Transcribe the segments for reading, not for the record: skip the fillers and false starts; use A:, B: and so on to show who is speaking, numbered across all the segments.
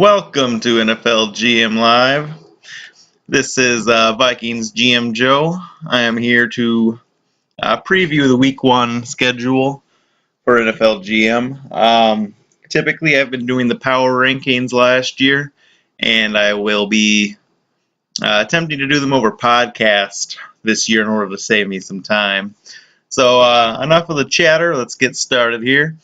A: Welcome to NFL GM Live. This is Vikings GM Joe. I am here to preview the Week 1 schedule for NFL GM. Typically, I've been doing the power rankings last year, and I will be attempting to do them over podcast this year in order to save me some time. So, enough of the chatter. Let's get started here.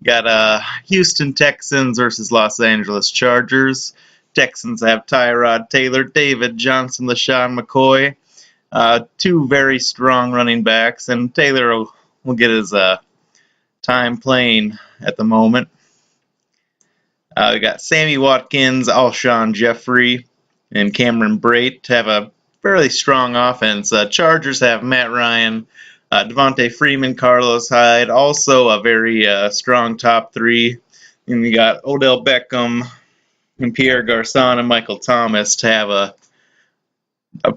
A: Got Houston Texans versus Los Angeles Chargers. Texans have Tyrod Taylor, David Johnson, LaShawn McCoy. Two very strong running backs, and Taylor will get his time playing at the moment. We got Sammy Watkins, Alshon Jeffrey, and Cameron Brate have a fairly strong offense. Chargers have Matt Ryan, Devontae Freeman, Carlos Hyde, also a very strong top three. And we got Odell Beckham and Pierre Garçon and Michael Thomas to have a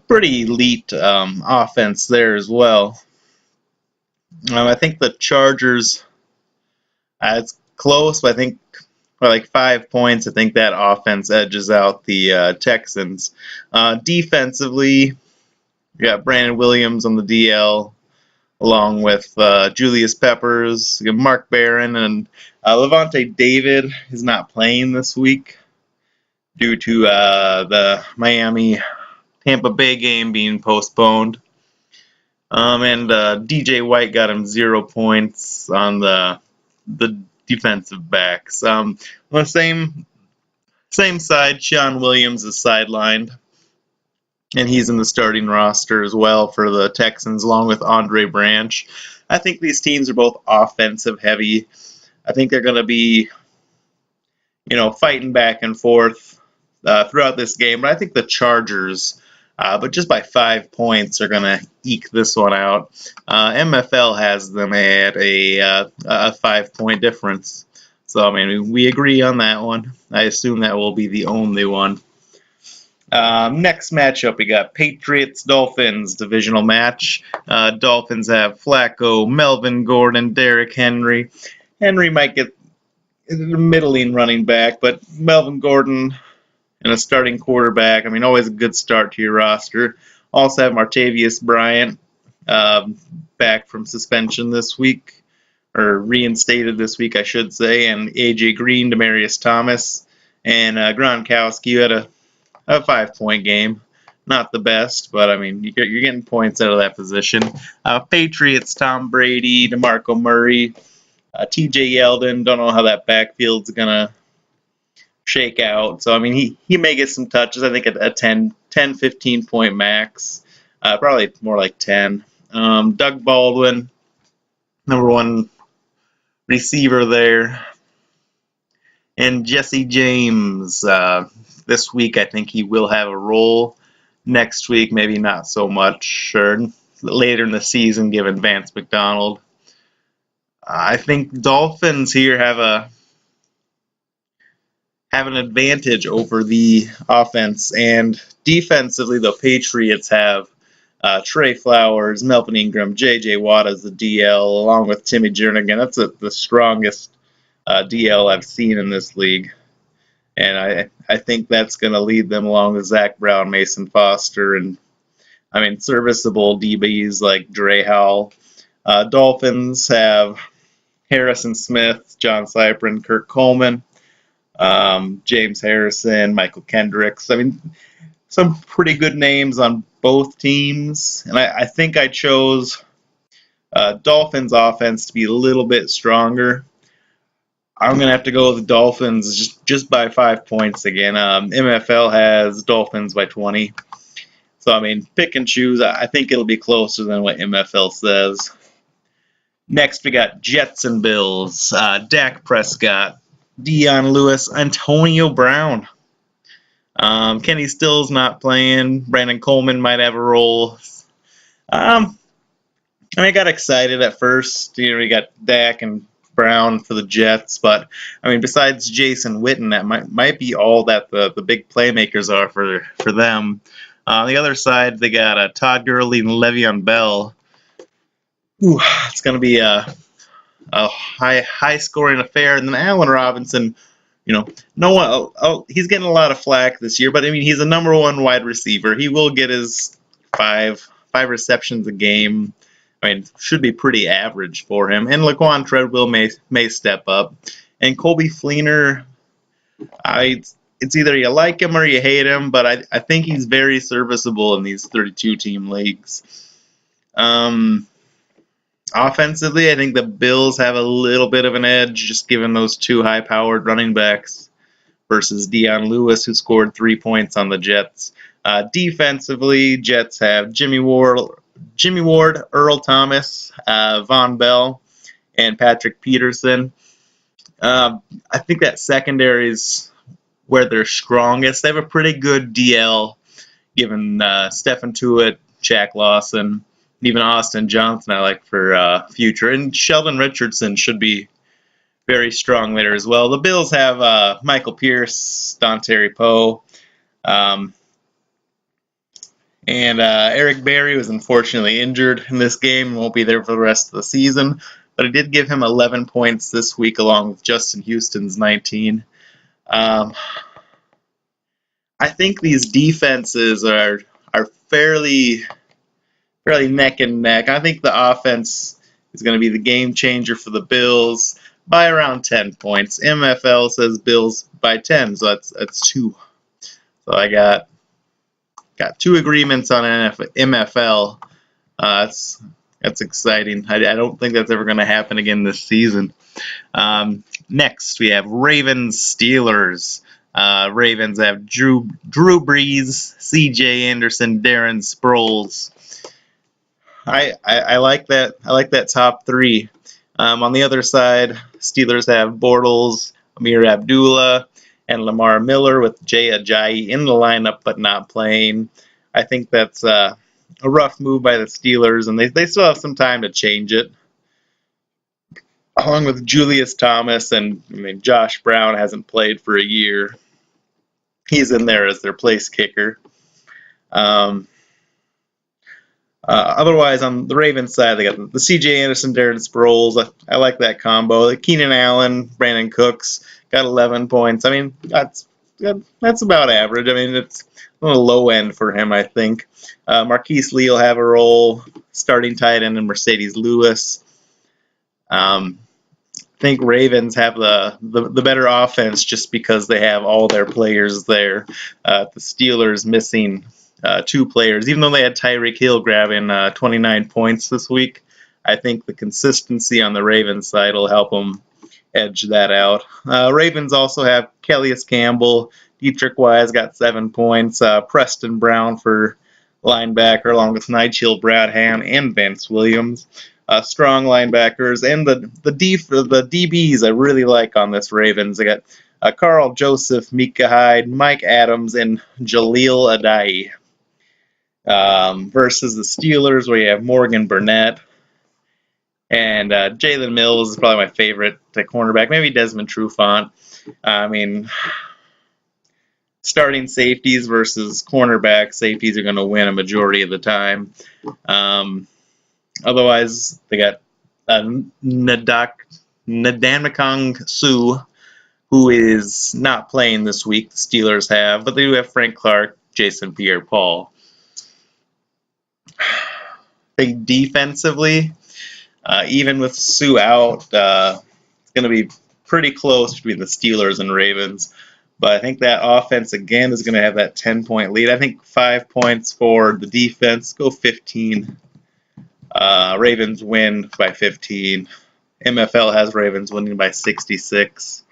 A: pretty elite offense there as well. I think the Chargers, it's close, but I think by like 5 points, I think that offense edges out the Texans. Defensively, we got Brandon Williams on the DL, along with Julius Peppers, Mark Barron, and Levante David is not playing this week due to the Miami-Tampa Bay game being postponed. And DJ White got him 0 points on the defensive backs. On the same side, Sean Williams is sidelined, and he's in the starting roster as well for the Texans, along with Andre Branch. I think these teams are both offensive heavy. I think they're going to be, fighting back and forth throughout this game. But I think the Chargers, but just by 5 points, are going to eke this one out. MFL has them at a 5-point difference. So, we agree on that one. I assume that will be the only one. Next matchup, we got Patriots-Dolphins divisional match. Dolphins have Flacco, Melvin Gordon, Derrick Henry. Henry might get a middling running back, but Melvin Gordon and a starting quarterback, always a good start to your roster. Also have Martavius Bryant back from suspension this week, or reinstated this week, I should say, and A.J. Green, Demaryius Thomas, and Gronkowski, who had a 5-point game. Not the best, but you're getting points out of that position. Patriots, Tom Brady, DeMarco Murray, TJ Yeldon. Don't know how that backfield's gonna shake out. So he may get some touches. I think a 10-15 point max. Probably more like 10. Doug Baldwin, number one receiver there, and Jesse James. This week, I think he will have a role. Next week, maybe not so much, or later in the season, given Vance McDonald. I think Dolphins here have an advantage over the offense, and defensively, the Patriots have Trey Flowers, Melvin Ingram, J.J. Watt as the DL, along with Timmy Jernigan. That's the strongest DL I've seen in this league. And I think that's going to lead them along with Zach Brown, Mason Foster, and serviceable DBs like Dre Howell. Dolphins have Harrison Smith, John Cyprin, Kirk Coleman, James Harrison, Michael Kendricks. Some pretty good names on both teams, and I think I chose Dolphins offense to be a little bit stronger. I'm going to have to go with the Dolphins just by 5 points again. MFL has Dolphins by 20. So, pick and choose. I think it'll be closer than what MFL says. Next, we got Jets and Bills. Dak Prescott, Dion Lewis, Antonio Brown. Kenny Stills not playing. Brandon Coleman might have a role. I got excited at first. We got Dak and Brown for the Jets, but besides Jason Witten, that might be all that the big playmakers are for them. On the other side, they got Todd Gurley and Le'Veon Bell. It's going to be a high scoring affair, and then Allen Robinson you know, no one. He's getting a lot of flack this year, but I mean, he's a number one wide receiver. He will get his five receptions a game. I mean, should be pretty average for him. And Laquan Treadwell may step up. And Colby Fleener, it's either you like him or you hate him, but I think he's very serviceable in these 32-team leagues. Offensively, I think the Bills have a little bit of an edge, just given those two high-powered running backs versus Dion Lewis, who scored 3 points on the Jets. Defensively, Jets have Jimmy Ward, Earl Thomas, Von Bell, and Patrick Peterson. I think that secondary is where they're strongest. They have a pretty good DL, given Stephen Tuitt, Shaq Lawson, even Austin Johnson I like for future. And Sheldon Richardson should be very strong there as well. The Bills have Michael Pierce, Dontari Poe, and Eric Berry was unfortunately injured in this game and won't be there for the rest of the season. But I did give him 11 points this week along with Justin Houston's 19. I think these defenses are fairly neck and neck. I think the offense is going to be the game changer for the Bills by around 10 points. MFL says Bills by 10, so that's 2. So I got 2 agreements on MFL. That's exciting. I don't think that's ever going to happen again this season. Next, we have Ravens Steelers. Ravens have Drew Brees, C.J. Anderson, Darren Sproles. I like that. I like that top 3. On the other side, Steelers have Bortles, Amir Abdullah, and Lamar Miller with Jay Ajayi in the lineup but not playing. I think that's a rough move by the Steelers, and they still have some time to change it. Along with Julius Thomas, and I mean, Josh Brown hasn't played for a year. He's in there as their place kicker. Otherwise, on the Ravens side, they got the C.J. Anderson, Darren Sproles. I like that combo. Keenan Allen, Brandon Cooks got 11 points. I mean, that's about average. I mean, it's on the low end for him, I think. Marquise Lee will have a role, starting tight end, and Mercedes Lewis. I think Ravens have the better offense just because they have all their players there. The Steelers missing 2 players, even though they had Tyreek Hill grabbing 29 points this week. I think the consistency on the Ravens side will help them edge that out. Ravens also have Calais Campbell, Dietrich Wise got 7 points, Preston Brown for linebacker, along with Nigel Bradham and Vince Williams. Strong linebackers, and the DBs I really like on this Ravens. They got Carl Joseph, Micah Hyde, Mike Adams, and Jaleel Adai. Versus the Steelers, where you have Morgan Burnett, and Jalen Mills is probably my favorite cornerback. Maybe Desmond Trufant. I mean, starting safeties versus cornerback safeties are going to win a majority of the time. Otherwise, they got Ndamukong Suh, who is not playing this week. The Steelers have, but they do have Frank Clark, Jason Pierre-Paul. I think defensively, even with Suh out, it's going to be pretty close between the Steelers and Ravens. But I think that offense, again, is going to have that 10-point lead. I think 5 points for the defense. Go 15. Ravens win by 15. MFL has Ravens winning by 66.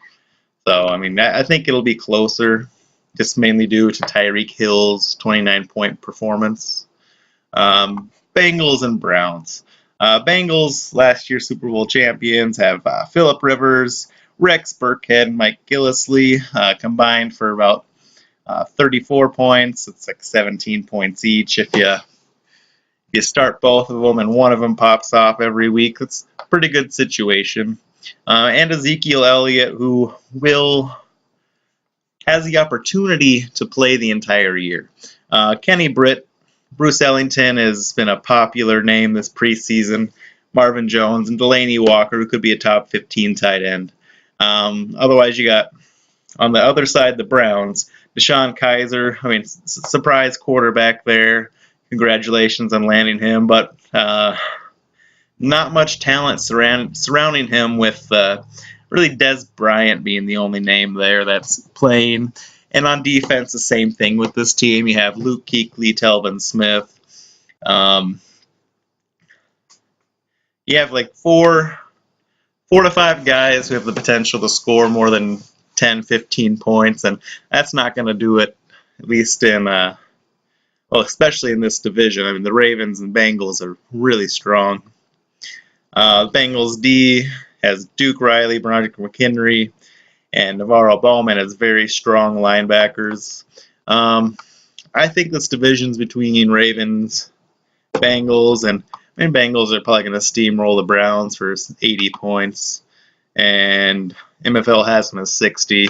A: So, I mean, I think it'll be closer, just mainly due to Tyreek Hill's 29-point performance. Bengals and Browns. Bengals, last year's Super Bowl champions, have Phillip Rivers, Rex Burkhead, and Mike Gillislee combined for about 34 points. It's like 17 points each. If you start both of them and one of them pops off every week, it's a pretty good situation. And Ezekiel Elliott, who has the opportunity to play the entire year. Kenny Britt, Bruce Ellington has been a popular name this preseason. Marvin Jones and Delaney Walker, who could be a top 15 tight end. Otherwise, you got On the other side, the Browns, DeShone Kizer, I mean, surprise quarterback there. Congratulations on landing him, but not much talent surrounding him with really Dez Bryant being the only name there that's playing. And on defense, the same thing with this team. You have Luke Kuechly, Telvin Smith. You have like four to five guys who have the potential to score more than 10, 15 points, and that's not going to do it, at least in, well, especially in this division. I mean, the Ravens and Bengals are really strong. Bengals D has Duke Riley, Broderick McHenry, and Navarro Bowman as very strong linebackers. I think this division's between Ravens, Bengals, and I mean, Bengals are probably going to steamroll the Browns for 80 points, and MFL has them as 60.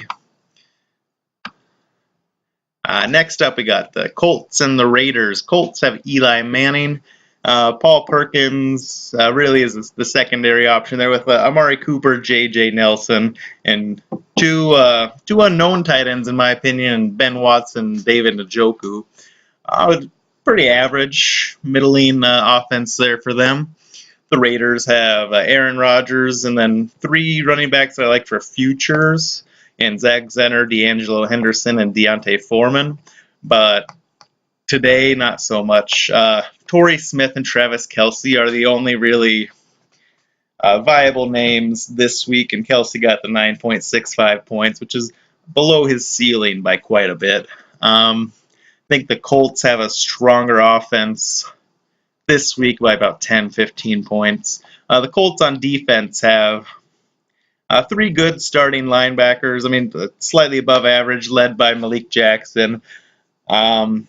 A: Next up, we got the Colts and the Raiders. Colts have Eli Manning. Paul Perkins really is the secondary option there with Amari Cooper, J.J. Nelson, and two unknown tight ends, in my opinion, Ben Watson, David Njoku. Pretty average, middling offense there for them. The Raiders have Aaron Rodgers and then three running backs that I like for futures, and Zach Zenner, D'Angelo Henderson, and Deontay Foreman. But today, not so much. Torrey Smith and Travis Kelce are the only really viable names this week, and Kelce got the 9.65 points, which is below his ceiling by quite a bit. I think the Colts have a stronger offense this week by about 10, 15 points. The Colts on defense have three good starting linebackers. I mean, slightly above average, led by Malik Jackson. Linebacker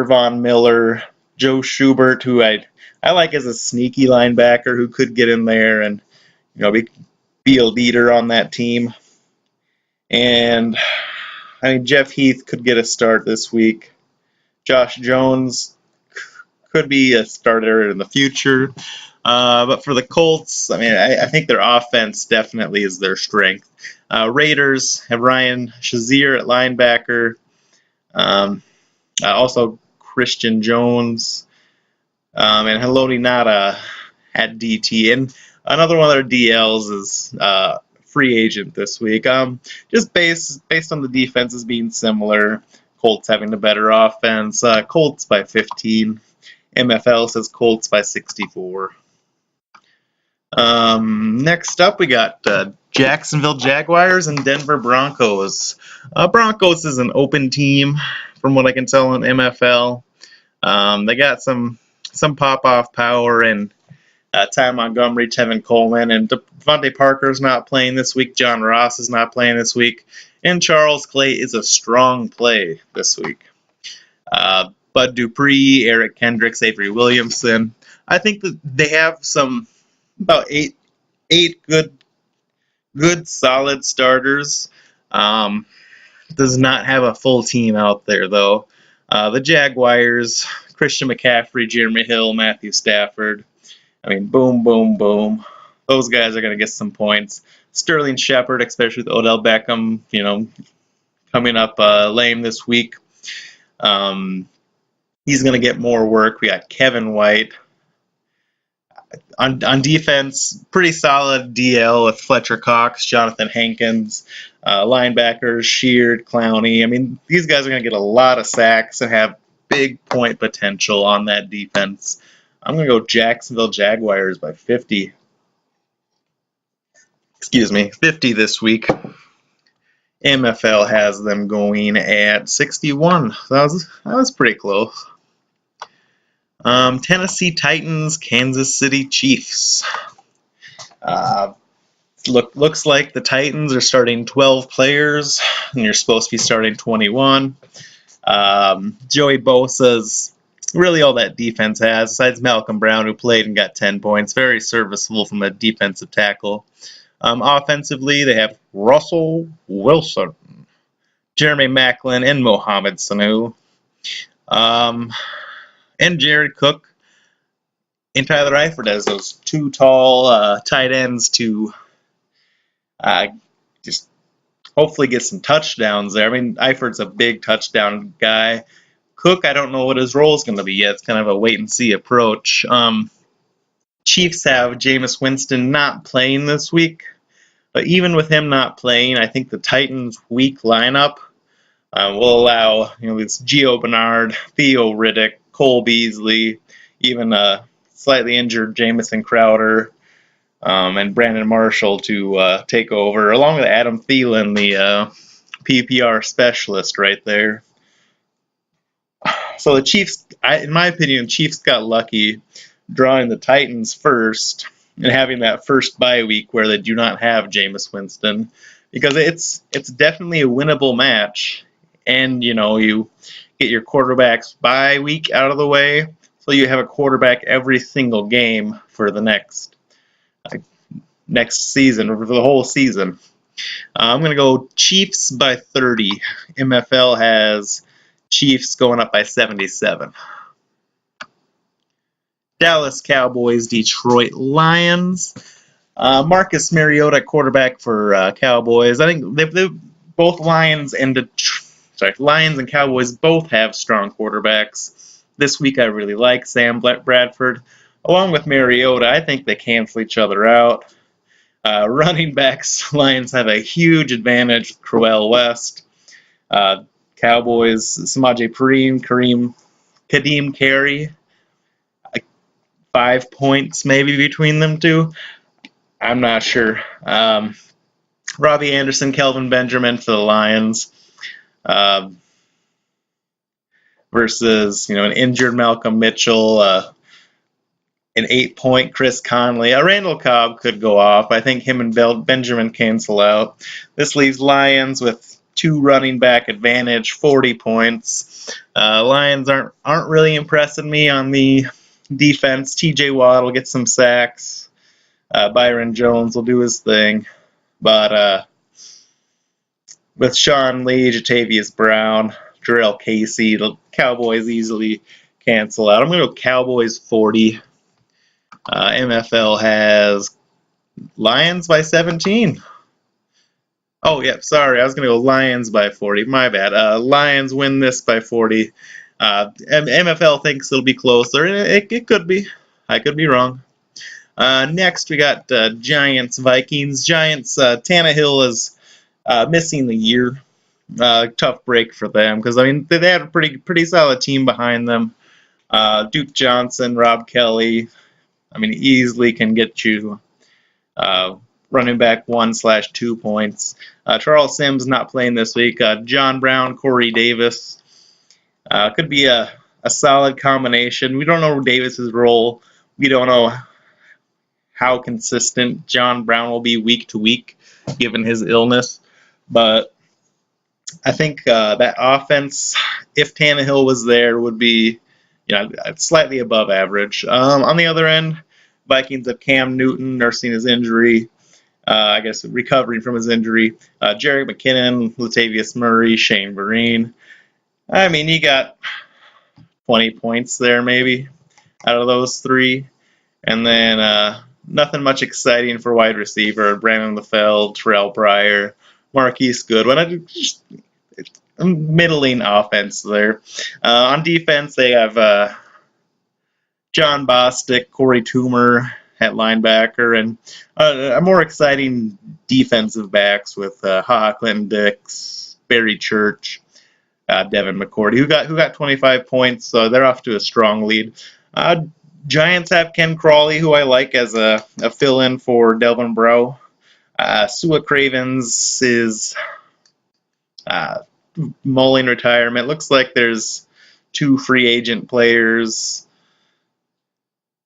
A: Von Miller, Joe Schubert, who I like as a sneaky linebacker who could get in there and be a leader on that team. And I mean, Jeff Heath could get a start this week. Josh Jones could be a starter in the future. But for the Colts, I mean, I think their offense definitely is their strength. Raiders have Ryan Shazier at linebacker. Also Christian Jones. And Haloti Ngata at DT. And another one of their DLs is free agent this week. Just based on the defenses being similar, Colts having the better offense. Colts by 15. MFL says Colts by 64. Next up, we got Jacksonville Jaguars and Denver Broncos. Broncos is an open team, from what I can tell in MFL. They got some pop-off power and Ty Montgomery, Tevin Coleman, and Devontae Parker's not playing this week. John Ross is not playing this week. And Charles Clay is a strong play this week. Bud Dupree, Eric Kendricks, Avery Williamson. I think that they have about eight good solid starters. Does not have a full team out there though. The Jaguars, Christian McCaffrey, Jeremy Hill, Matthew Stafford. I mean, boom, boom, boom. Those guys are going to get some points. Sterling Shepard, especially with Odell Beckham, coming up lame this week. He's going to get more work. We got Kevin White. On defense, pretty solid DL with Fletcher Cox, Jonathan Hankins, linebackers, Sheard, Clowney. I mean, these guys are going to get a lot of sacks and have big point potential on that defense. I'm going to go Jacksonville Jaguars by 50. 50 this week. MFL has them going at 61. That was pretty close. Tennessee Titans, Kansas City Chiefs. Looks like the Titans are starting 12 players, and you're supposed to be starting 21. Joey Bosa's really all that defense has, besides Malcolm Brown, who played and got 10 points. Very serviceable from a defensive tackle. Offensively, they have Russell Wilson, Jeremy Maclin, and Mohamed Sanu. And Jared Cook and Tyler Eifert as those two tall tight ends to just hopefully get some touchdowns there. I mean, Eifert's a big touchdown guy. Cook, I don't know what his role is going to be yet. It's kind of a wait-and-see approach. Chiefs have Jameis Winston not playing this week. But even with him not playing, I think the Titans' weak lineup will allow this Gio Bernard, Theo Riddick, Cole Beasley, even slightly injured Jamison Crowder, and Brandon Marshall to take over, along with Adam Thielen, the PPR specialist right there. So the Chiefs, in my opinion, Chiefs got lucky drawing the Titans first and having that first bye week where they do not have Jameis Winston, because it's definitely a winnable match, and you get your quarterback's bye week out of the way, so you have a quarterback every single game for the next season, or for the whole season. I'm going to go Chiefs by 30. MFL has Chiefs going up by 77. Dallas Cowboys, Detroit Lions. Marcus Mariota, quarterback for Cowboys. I think they both Lions and Cowboys both have strong quarterbacks. This week I really like Sam Bradford. Along with Mariota, I think they cancel each other out. Running backs, Lions have a huge advantage with Crowell West. Cowboys, Samaje Perine, Kadeem Carey. 5 points maybe between them two. I'm not sure. Robbie Anderson, Kelvin Benjamin for the Lions versus an injured Malcolm Mitchell, an 8-point Chris Conley. Randall Cobb could go off. I think him and Benjamin cancel out. This leaves Lions with 2 running back advantage, 40 points. Lions aren't really impressing me on the defense. TJ Watt will get some sacks. Byron Jones will do his thing. But with Sean Lee, Jatavius Brown, Jarrell Casey, the Cowboys easily cancel out. I'm going to go Cowboys 40. MFL has Lions by 17. Oh, yeah, sorry. I was going to go Lions by 40. My bad. Lions win this by 40. MFL thinks it'll be closer. It could be. I could be wrong. Next, we got Giants Vikings. Giants, Tannehill is missing the year. Tough break for them because they had a pretty solid team behind them. Duke Johnson, Rob Kelly. Easily can get you running back 1/2 points. Charles Sims not playing this week. John Brown, Corey Davis. Could be a solid combination. We don't know Davis's role. We don't know how consistent John Brown will be week to week, given his illness. But I think that offense, if Tannehill was there, would be slightly above average. On the other end, Vikings have Cam Newton nursing his injury. I guess recovering from his injury. Jerick McKinnon, Latavius Murray, Shane Vereen. You got 20 points there maybe out of those 3. And then nothing much exciting for wide receiver. Brandon LaFell, Terrell Pryor, Marquise Goodwin. Middling offense there. On defense, they have John Bostic, Corey Toomer at linebacker, and a more exciting defensive backs with Clinton Dix, Barry Church, Devin McCourty, who got 25 points, so they're off to a strong lead. Giants have Ken Crawley, who I like as a fill-in for Delvin Breaux. Sua Cravens is mulling retirement. Looks like there's 2 free agent players.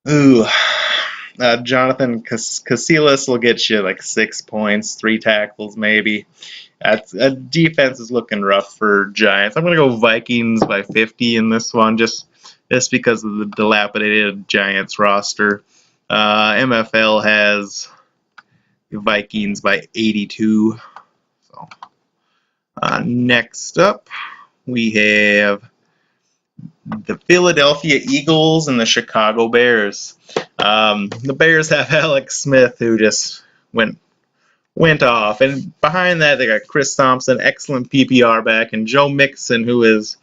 A: Jonathan Casillas will get you like 6 points, 3 tackles maybe. Defense is looking rough for Giants. I'm going to go Vikings by 50 in this one, just because of the dilapidated Giants roster. MFL has Vikings by 82. So next up, we have the Philadelphia Eagles and the Chicago Bears. The Bears have Alex Smith, who just went went off. And behind that, they got Chris Thompson, excellent PPR back, and Joe Mixon, who is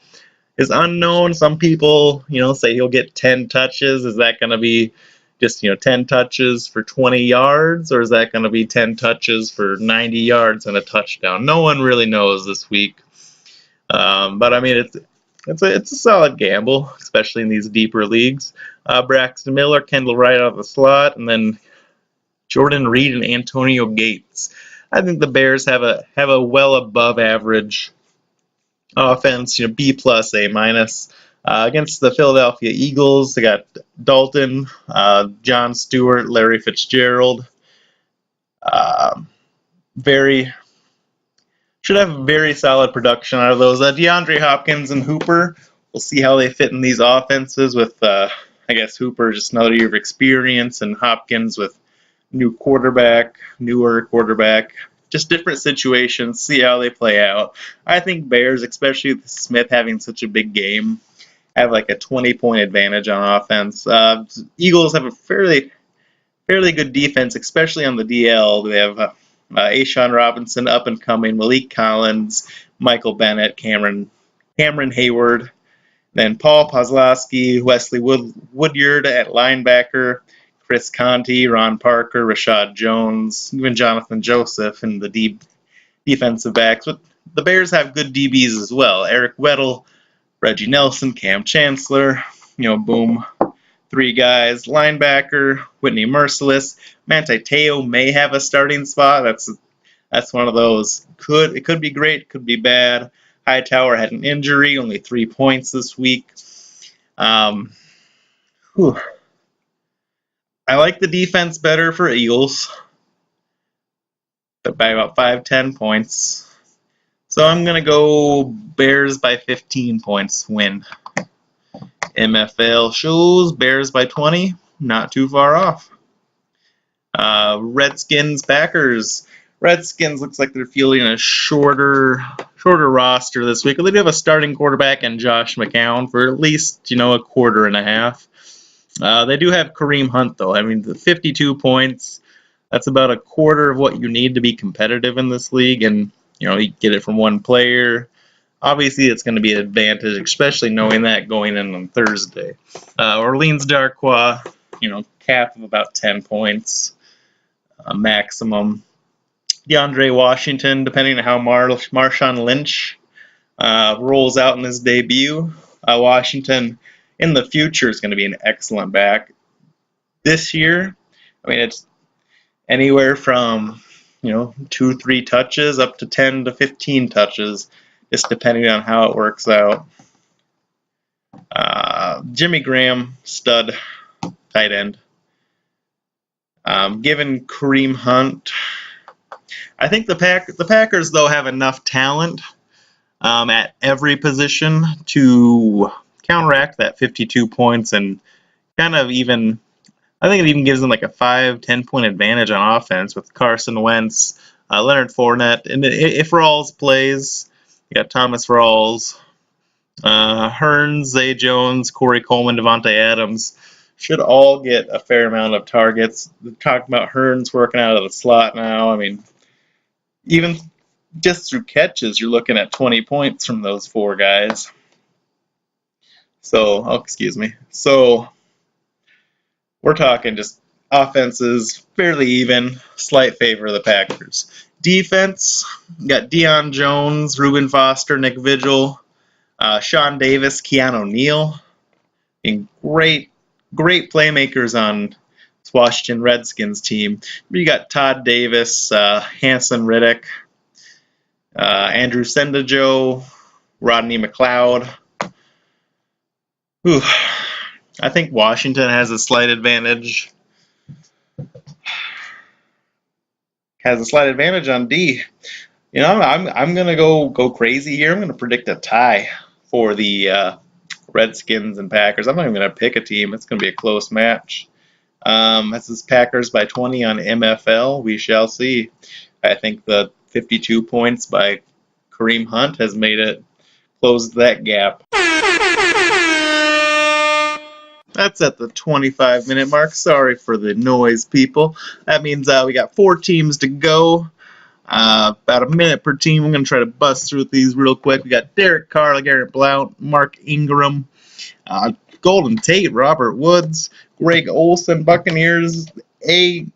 A: unknown. Some people, say he'll get 10 touches. Is that going to be just, 10 touches for 20 yards, or is that going to be 10 touches for 90 yards and a touchdown? No one really knows this week. But I mean, it's a solid gamble, especially in these deeper leagues. Braxton Miller, Kendall Wright out of the slot, and then Jordan Reed and Antonio Gates. I think the Bears have a well above average offense, B plus, A minus. Against the Philadelphia Eagles, they got Dalton, John Stewart, Larry Fitzgerald. Should have very solid production out of those. DeAndre Hopkins and Hooper. We'll see how they fit in these offenses with, I guess, Hooper just another year of experience, and Hopkins with newer quarterback. Just different situations. See how they play out. I think Bears, especially with Smith having such a big game, have like a 20-point advantage on offense. Eagles have a fairly good defense, especially on the DL. They have A'Shawn Robinson, up and coming, Malik Collins, Michael Bennett, Cameron Hayward, then Paul Posluszny, Wesley Woodyard at linebacker, Chris Conte, Ron Parker, Rashad Jones, even Jonathan Joseph in the defensive backs. But the Bears have good DBs as well. Eric Weddle, Reggie Nelson, Cam Chancellor, boom. 3 guys. Linebacker, Whitney Merciless. Manti Te'o may have a starting spot. That's one of those. It could be great, could be bad. Hightower had an injury, only 3 points this week. I like the defense better for Eagles, but by about 5-10 points. So I'm going to go Bears by 15 points win. MFL shows Bears by 20, not too far off. Redskins, Packers. Redskins looks like they're fielding a shorter roster this week. They do have a starting quarterback in Josh McCown for at least, a quarter and a half. They do have Kareem Hunt, though. I mean, the 52 points, that's about a quarter of what you need to be competitive in this league, and, you get it from one player. Obviously, it's going to be an advantage, especially knowing that going in on Thursday. Orleans Darkwa, cap of about 10 points maximum. DeAndre Washington, depending on how Marshawn Lynch rolls out in his debut. Washington, in the future, is going to be an excellent back. This year, I mean, it's anywhere from 2-3 touches up to 10 to 15 touches, just depending on how it works out. Jimmy Graham, stud tight end. Given Kareem Hunt, I think the Packers, though, have enough talent at every position to counteract that 52 points and kind of even, I think it even gives them like a 5-10 point advantage on offense with Carson Wentz, Leonard Fournette, and if Rawls plays, you got Thomas Rawls, Hearns, Zay Jones, Corey Coleman, Devontae Adams should all get a fair amount of targets. We're talking about Hearns working out of the slot now. I mean, even just through catches, you're looking at 20 points from those 4 guys. So we're talking just offenses fairly even, slight favor of the Packers. Defense, you got Deion Jones, Reuben Foster, Nick Vigil, Sean Davis, Keanu Neal, and great playmakers on this Washington Redskins team. You got Todd Davis, Hanson Riddick, Andrew Sendejo, Rodney McLeod. I think Washington has a slight advantage. On D. I'm gonna go crazy here. I'm gonna predict a tie for the Redskins and Packers. I'm not even gonna pick a team. It's gonna be a close match. This is Packers by 20 on MFL. We shall see. I think the 52 points by Kareem Hunt has made it close that gap. That's at the 25-minute mark. Sorry for the noise, people. That means we got 4 teams to go. About a minute per team. I'm going to try to bust through these real quick. We got Derek Carr, Garrett Blount, Mark Ingram, Golden Tate, Robert Woods, Greg Olson, Buccaneers, A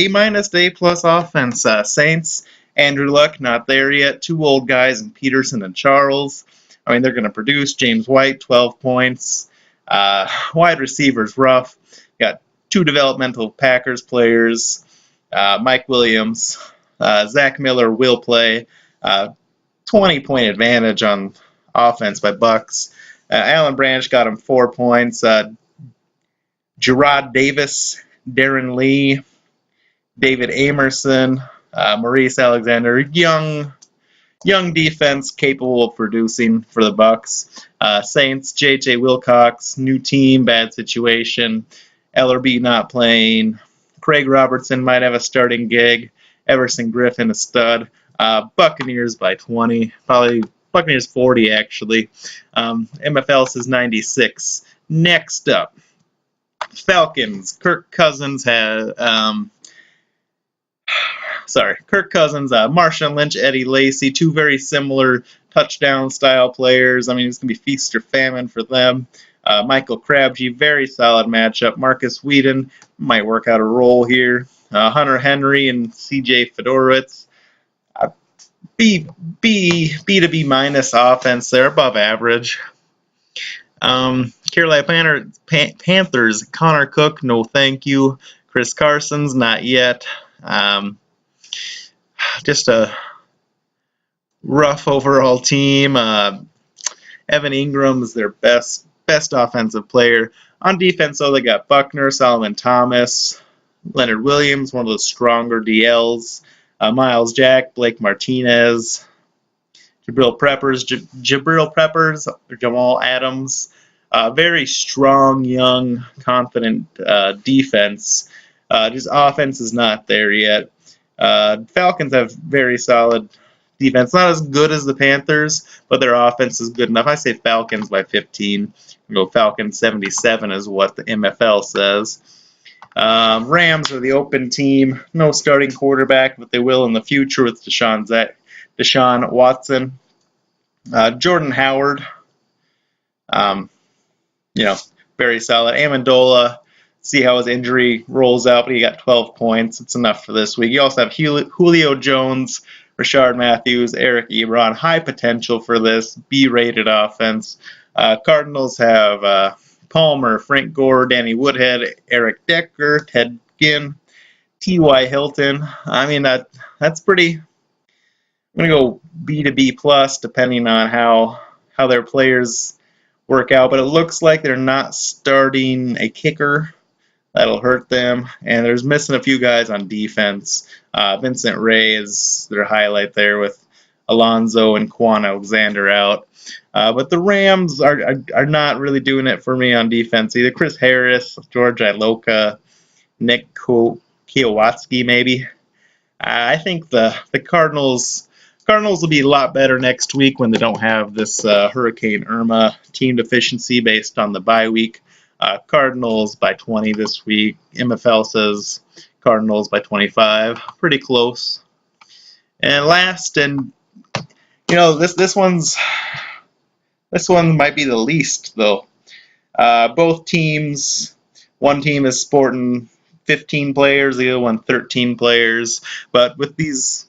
A: minus, A plus offense. Saints, Andrew Luck, not there yet. Two old guys in Peterson and Charles. I mean, they're going to produce. James White, 12 points. Wide receivers, rough. Got two developmental Packers players. Mike Williams. Zach Miller will play. 20-point advantage on offense by Bucks. Alan Branch got him 4 points. Gerard Davis, Darren Lee, David Amerson, Maurice Alexander, young defense capable of producing for the Bucks. Saints, J.J. Wilcox, new team, bad situation. Ellerby not playing. Craig Robertson might have a starting gig. Everson Griffin a stud. Buccaneers by 20. Probably Buccaneers 40 actually. MFL says 96. Next up, Falcons. Kirk Cousins, Marshawn Lynch, Eddie Lacy, two very similar touchdown style players. I mean, it's going to be feast or famine for them. Michael Crabtree, very solid matchup. Marcus Whedon might work out a role here. Hunter Henry and C.J. Fedorowicz. B to B minus offense there, above average. Carolina Panthers, Connor Cook, no thank you. Chris Carson's not yet. Just a rough overall team. Evan Ingram is their best offensive player. On defense, though, they got Buckner, Solomon Thomas, Leonard Williams, one of the stronger DLs, Miles Jack, Blake Martinez, Jabril Peppers, Jamal Adams. Very strong, young, confident defense. Just offense is not there yet. Falcons have very solid defense. Not as good as the Panthers, but their offense is good enough. I say Falcons by 15. Go Falcons 77 is what the MFL says. Rams are the open team. No starting quarterback, but they will in the future with Deshaun Watson. Jordan Howard, very solid. Amendola, see how his injury rolls out, but he got 12 points. It's enough for this week. You also have Julio Jones, Rashard Matthews, Eric Ebron. High potential for this B-rated offense. Cardinals have Palmer, Frank Gore, Danny Woodhead, Eric Decker, Ted Ginn, T.Y. Hilton. I mean, that's pretty. I'm going to go B to B plus, depending on how their players work out. But it looks like they're not starting a kicker. That'll hurt them. And there's missing a few guys on defense. Vincent Ray is their highlight there with Alonzo and Quan Alexander out. But the Rams are not really doing it for me on defense either. Chris Harris, George Iloka, Nick Kwiatkowski maybe. I think the Cardinals will be a lot better next week when they don't have this Hurricane Irma team deficiency based on the bye week. Cardinals by 20 this week. MFL says Cardinals by 25. Pretty close. And last, and this one might be the least though. Both teams, one team is sporting 15 players, the other one 13 players. But with these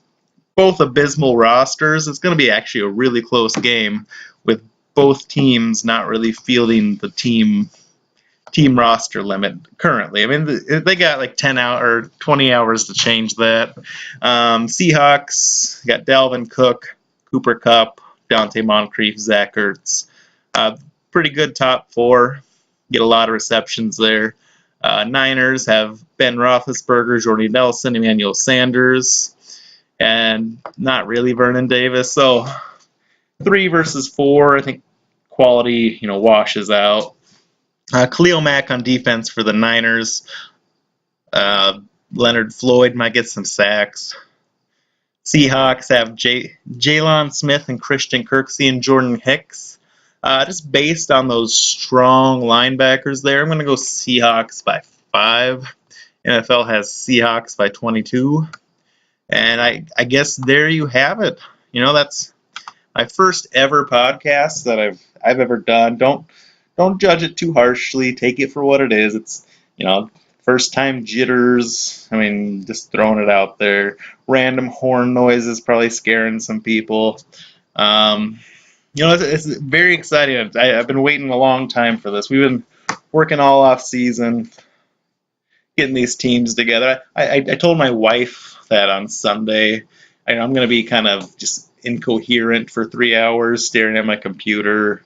A: both abysmal rosters, it's going to be actually a really close game with both teams not really fielding the team roster limit currently. I mean, they got like 10 or 20 hours to change that. Seahawks got Dalvin Cook, Cooper Kupp, Dante Moncrief, Zach Ertz. Pretty good top four. Get a lot of receptions there. Niners have Ben Roethlisberger, Jordy Nelson, Emmanuel Sanders, and not really Vernon Davis. So 3 versus 4, I think quality washes out. Khalil Mack on defense for the Niners. Leonard Floyd might get some sacks. Seahawks have Jalen Smith and Christian Kirksey and Jordan Hicks. Just based on those strong linebackers there, I'm going to go Seahawks by 5. NFL has Seahawks by 22. And I guess there you have it. That's my first ever podcast that I've ever done. Don't judge it too harshly. Take it for what it is. It's first time jitters. I mean, just throwing it out there. Random horn noises probably scaring some people. Um, it's very exciting. I've been waiting a long time for this. We've been working all off season, getting these teams together. I told my wife that on Sunday. I'm going to be kind of just incoherent for 3 hours, staring at my computer,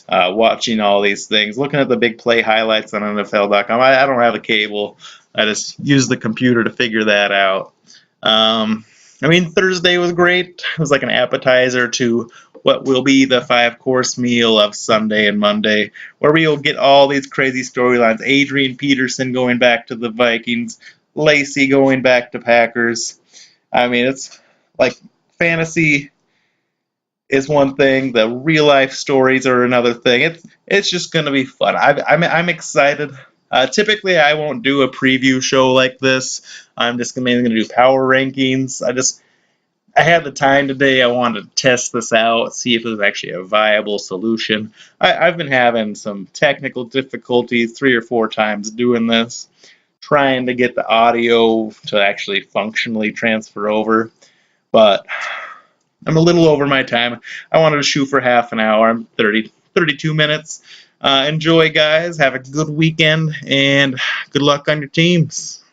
A: watching all these things, looking at the big play highlights on NFL.com. I don't have a cable. I just use the computer to figure that out. Thursday was great. It was like an appetizer to what will be the 5-course meal of Sunday and Monday, where we'll get all these crazy storylines. Adrian Peterson going back to the Vikings, Lacey going back to Packers. It's like fantasy is one thing, the real life stories are another thing. It's just going to be fun. I'm excited. Typically, I won't do a preview show like this. I'm just mainly going to do power rankings. I had the time today. I wanted to test this out, see if it was actually a viable solution. I've been having some technical difficulties 3 or 4 times doing this, trying to get the audio to actually functionally transfer over, but I'm a little over my time. I wanted to shoot for half an hour. I'm 32 minutes. Enjoy, guys. Have a good weekend, and good luck on your teams.